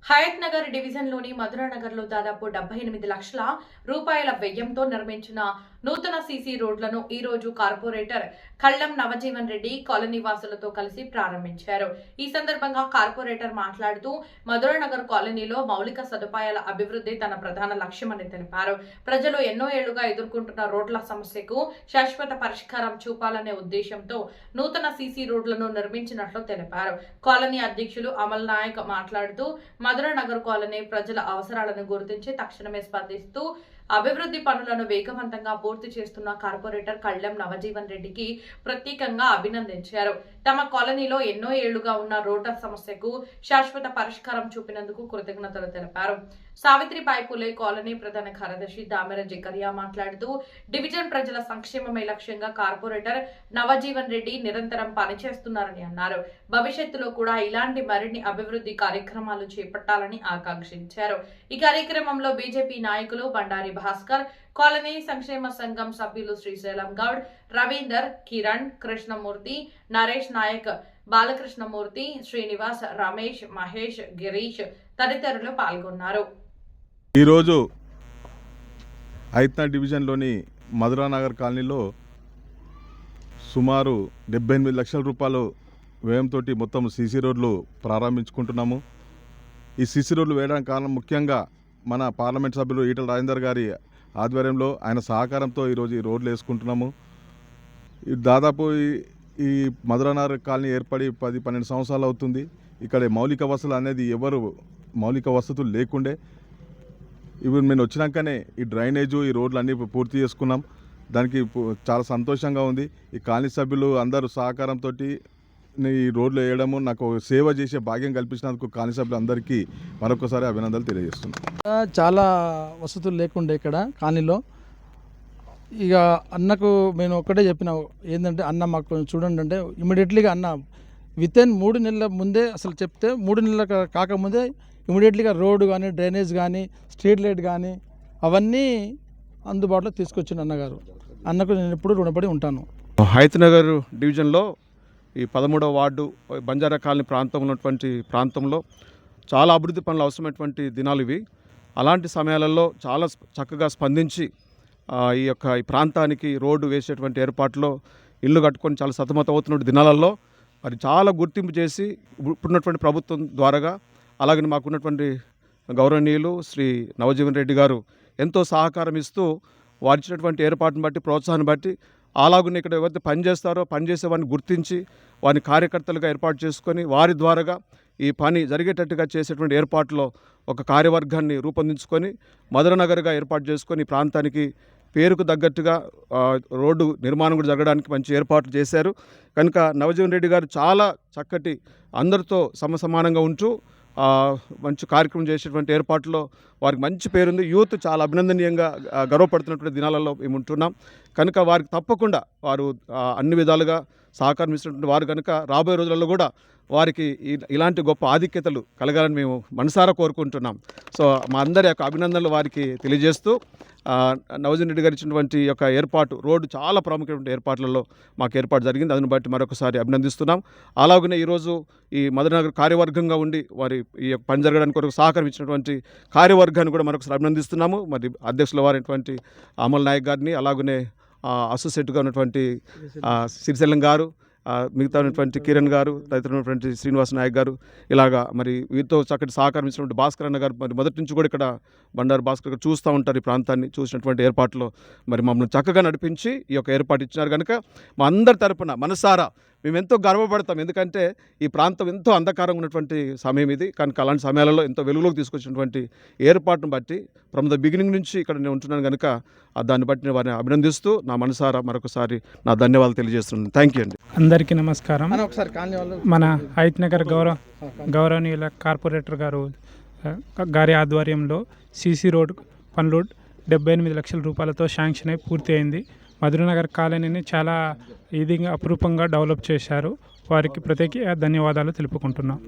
హయత్ నగర్ డివిజన్లోని మధురానగర్లో దాదాపు 78 లక్షల రూపాయల వ్యయంతో నిర్మించిన నూతన సీసీ రోడ్లను ఈ రోజు కార్పొరేటర్ కళ్లం నవజీవన్ రెడ్డి కాలనీ వాసులతో కలిసి ప్రారంభించారు. ఈ సందర్భంగా కార్పొరేటర్ మాట్లాడుతూ మధురానగర్ కాలనీలో మౌలిక సదుపాయాల అభివృద్ధి తన ప్రధాన లక్ష్యమని తెలిపారు. ప్రజలు ఎన్నో ఏళ్లుగా ఎదుర్కొంటున్న రోడ్ల సమస్యకు శాశ్వత పరిష్కారం చూపాలనే ఉద్దేశంతో నూతన సీసీ రోడ్లను నిర్మించినట్లు తెలిపారు. కాలనీ అధ్యక్షులు అమల్ నాయక్ మాట్లాడుతూ మధురానగర్ కాలనీ ప్రజల అవసరాలను గుర్తించి తక్షణమే స్పందిస్తూ అభివృద్ధి పనులను వేగవంతంగా పూర్తి చేస్తున్న కార్పొరేటర్ కళ్లం నవజీవన్ రెడ్డికి ప్రత్యేకంగా అభినందించారు. తమ కాలనీలో ఎన్నో ఏళ్లుగా ఉన్న రోడ్ల సమస్యకు శాశ్వత పరిష్కారం చూపినందుకు కృతజ్ఞతలు తెలిపారు. సావిత్రిబాయి పులే కాలనీ ప్రధాన కార్యదర్శి దామెర జకరియా మాట్లాడుతూ డివిజన్ ప్రజల సంక్షేమమే లక్ష్యంగా కార్పొరేటర్ నవజీవన్ రెడ్డి నిరంతరం పనిచేస్తున్నారని అన్నారు. భవిష్యత్తులో కూడా ఇలాంటి మరిన్ని అభివృద్ధి కార్యక్రమాలు చేపట్టాలని ఆకాంక్షించారు. ఈ కార్యక్రమంలో బీజేపీ నాయకులు బండారి భాస్కర్, కాలనీ సంక్షేమ సంఘం సభ్యులు శ్రీశైలం గౌడ్, రవీందర్, కిరణ్, కృష్ణమూర్తి, నరేష్ నాయక్, బాలకృష్ణమూర్తి, శ్రీనివాస్, రమేష్, మహేష్, గిరీష్ తదితరులు పాల్గొన్నారు. ఈరోజు హయత్ డివిజన్లోని మధురానగర్ కాలనీలో సుమారు 78 లక్షల రూపాయలు వ్యయంతో మొత్తం సీసీ రోడ్లు ప్రారంభించుకుంటున్నాము. ఈ సీసీ రోడ్లు వేయడానికి కారణం ముఖ్యంగా మన పార్లమెంట్ సభ్యులు ఈటల రాజేందర్ గారి ఆధ్వర్యంలో ఆయన సహకారంతో ఈరోజు ఈ రోడ్లు వేసుకుంటున్నాము. దాదాపు ఈ మధురానగర్ కాలనీ ఏర్పడి 10-12 సంవత్సరాలు అవుతుంది. ఇక్కడ మౌలిక వసతులు అనేది మౌలిక వసతులు లేకుండే. ఇప్పుడు మేము వచ్చినాకనే ఈ డ్రైనేజు ఈ రోడ్లు అన్నీ పూర్తి చేసుకున్నాం. దానికి చాలా సంతోషంగా ఉంది. ఈ కాలనీ సభ్యులు అందరూ సహకారంతో ఈ రోడ్లు వేయడము నాకు సేవ చేసే భాగ్యం కల్పించినందుకు కాలనీ సభ్యులు అందరికీ మరొకసారి అభినందనలు తెలియజేస్తున్నాను. చాలా వసతులు లేకుండే ఇక్కడ కాలనీలో. ఇక అన్నకు నేను ఒక్కటే చెప్పిన ఏంటంటే, అన్న మాకు చూడండి అంటే ఇమీడియట్లీగా అన్న వితిన్ 3 నెలల ముందే అసలు చెప్తే 3 నెలల కాకముందే ఇమీడియట్లీగా రోడ్డు కానీ డ్రైనేజ్ కానీ స్ట్రీట్ లైట్ కానీ అవన్నీ అందుబాటులో తీసుకొచ్చిన అన్నగారు. అన్నకు నేను ఎప్పుడు రుణపడి ఉంటాను. హయత్ నగర్ డివిజన్లో ఈ 13వ వార్డు బంజారా కాలనీ ప్రాంతంలో ఉన్నటువంటి ప్రాంతంలో చాలా అభివృద్ధి పనులు అవసరమైనటువంటి దినాలు ఇవి. అలాంటి సమయాలలో చాలా చక్కగా స్పందించి ఈ ప్రాంతానికి రోడ్డు వేసేటువంటి ఏర్పాట్లో ఇల్లు కట్టుకొని చాలా సతమతమవుతున్న దినాలలో మరి చాలా గుర్తింపు చేసి ఇప్పుడున్నటువంటి ప్రభుత్వం ద్వారాగా అలాగే మాకున్నటువంటి గౌరవనీయులు శ్రీ నవజీవన్ రెడ్డి గారు ఎంతో సహకారం ఇస్తూ వారు ఇచ్చినటువంటి ఏర్పాటును బట్టి ప్రోత్సాహాన్ని బట్టి అలాగునే ఇక్కడ ఎవరైతే పనిచేస్తారో పనిచేసే వారిని గుర్తించి వారిని కార్యకర్తలుగా ఏర్పాటు చేసుకొని వారి ద్వారాగా ఈ పని జరిగేటట్టుగా చేసేటువంటి ఏర్పాట్లో ఒక కార్యవర్గాన్ని రూపొందించుకొని మధురానగర్గా ఏర్పాటు చేసుకొని ఈ ప్రాంతానికి పేరుకు తగ్గట్టుగా రోడ్డు నిర్మాణం కూడా జరగడానికి మంచి ఏర్పాట్లు చేశారు. కనుక నవజీవన్ రెడ్డి గారు చాలా చక్కటి అందరితో సమసమానంగా ఉంటూ మంచి కార్యక్రమం చేసేటువంటి ఏర్పాట్లో వారికి మంచి పేరుంది. యూత్ చాలా అభినందనీయంగా గర్వపడుతున్నటువంటి దినాలలో మేము ఉంటున్నాం. కనుక వారికి తప్పకుండా వారు అన్ని విధాలుగా సహకారం ఇస్తున్నటువంటి వారు కనుక రాబోయే రోజులలో కూడా వారికి ఇలాంటి గొప్ప ఆధిక్యతలు కలగాలని మేము మనసారా కోరుకుంటున్నాం. సో మా అందరి యొక్క అభినందనలు వారికి తెలియజేస్తూ నవజీవన్ రెడ్డి గారు ఇచ్చినటువంటి యొక్క ఏర్పాటు రోడ్డు చాలా ప్రాముఖ్యమైన ఏర్పాట్లలో మాకు ఏర్పాటు జరిగింది. దాన్ని బట్టి మరొకసారి అభినందిస్తున్నాం. అలాగనే ఈరోజు ఈ మధురానగర్ కార్యవర్గంగా ఉండి వారి ఈ పని జరగడానికి కొరకు సహకారం ఇచ్చినటువంటి కార్యవర్గాన్ని కూడా మరొకసారి అభినందిస్తున్నాము. మరి అధ్యక్షుల వారైనటువంటి అమల్ నాయక్ గారిని, అలాగనే అసోసియేట్గా ఉన్నటువంటి శ్రీశైలం గారు, మిగతా ఉన్నటువంటి కిరణ్ గారు, తదితరమైనటువంటి శ్రీనివాస్ నాయక్ గారు, ఇలాగా మరి వీరితో చక్కటి సహకారం ఇచ్చినటువంటి భాస్కర్ అన్న గారు మరి మొదటి నుంచి కూడా ఇక్కడ బండారు భాస్కర్ గారు చూస్తూ ఉంటారు. ఈ ప్రాంతాన్ని చూసినటువంటి ఏర్పాట్లో మరి మమ్మల్ని చక్కగా నడిపించి ఈ యొక్క ఏర్పాటు ఇచ్చినారు. కనుక మా అందరి తరపున మనసారా మేము ఎంతో గర్వపడతాం. ఎందుకంటే ఈ ప్రాంతం ఎంతో అంధకారంగా ఉన్నటువంటి సమయం ఇది. కనుక అలాంటి సమయాలలో ఎంతో వెలుగులోకి తీసుకొచ్చినటువంటి ఏర్పాటును బట్టి ఫ్రమ్ ద బిగినింగ్ నుంచి ఇక్కడ నేను ఉంటున్నాను కనుక దాన్ని బట్టి నేను వారిని అభినందిస్తూ నా మనసారా మరొకసారి నా ధన్యవాదాలు తెలియజేస్తున్నాను. థ్యాంక్ యూ అండి. అందరికీ నమస్కారం. మన హయత్ నగర్ గౌరవనీయుల కార్పొరేటర్ గారి ఆధ్వర్యంలో సీసీ రోడ్ పనులు 78 లక్షల రూపాయలతో శాంక్షన్ అయి పూర్తి అయింది. మధురానగర్ కాలనీని చాలా అపురూపంగా డెవలప్ చేశారు. వారికి ప్రత్యేక ధన్యవాదాలు తెలుపుకుంటున్నాం.